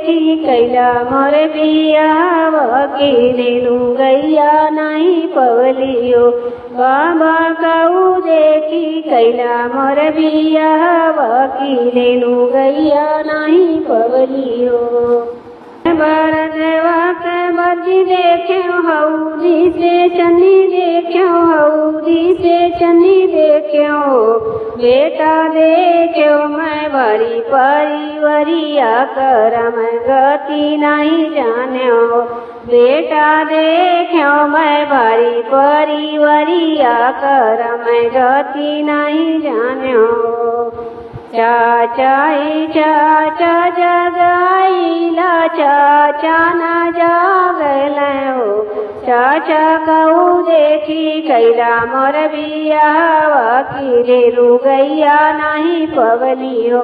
देखी कैला मोर बियाह वकीलेनु गैया नहीं पवलियो। बाबा कहू देखी कैला मोर बियाह वकीलेनु गैया नहीं पवलियो। बरदवा के बरदी देख्यो हौदी से चन्नी देख्यो हौदी से चन्नी देख्यो। बेटा देख्यो मैं बड़ी परिवरिया करम गति नहीं जान्यो। बेटा देख्यो मैं बड़ी परिवरिया करम गति नहीं जान्यो। चाचाई चाचा जगाईला चाचा न जागलो। चाचा कहू देखी कैला मोर बियाह वकीलेनु गैया नहीं पवलियो।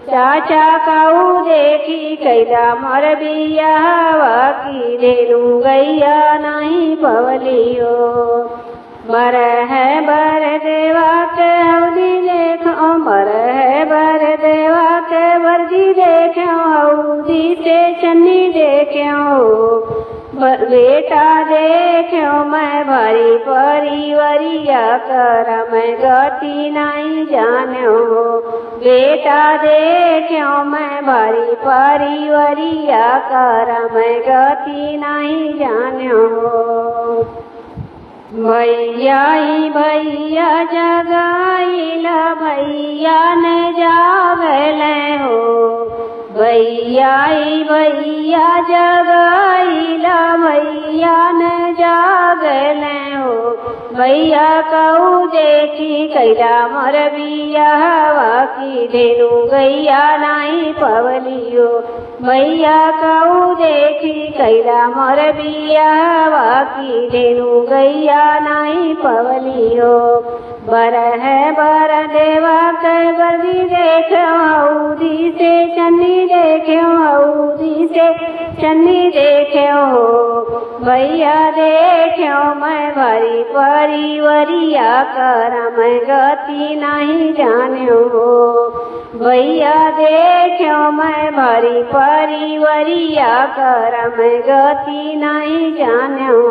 चाचा कहू देखी कैला मोर बियाह वकीलेनु गैया नहीं पवलियो। बर है बर देवा के हौदी देखो बर है बर देवा के वर्दी देखो हौदी से चन्नी देखो। बेटा देखो मैं भारी परिवरिया करम गति नहीं जान्यो। बेटा देखो मैं भारी परिवरिया करम गति नहीं जान्यो। भैयाई भैया जगाईला भैया न जागले हो। भैयाई भैया जगाईला भैया न जागले हो। भैया कहू देखी कैला मोर बियाह वकीलेनु गैया नहीं पवलियो। भैया कहू देखी कैला मोर बियाह वकीलेनु गैया नहीं पवलियो। बर है बर देवा के बरदी देखो हौदी से चन्नी देखो हौदी से चन्नी देखो। भैया देखो मैं भारी परिवरिया करम गति नहीं जान्यो। भैया देखो मैं भारी परिवरिया करम गति नहीं जान्यो।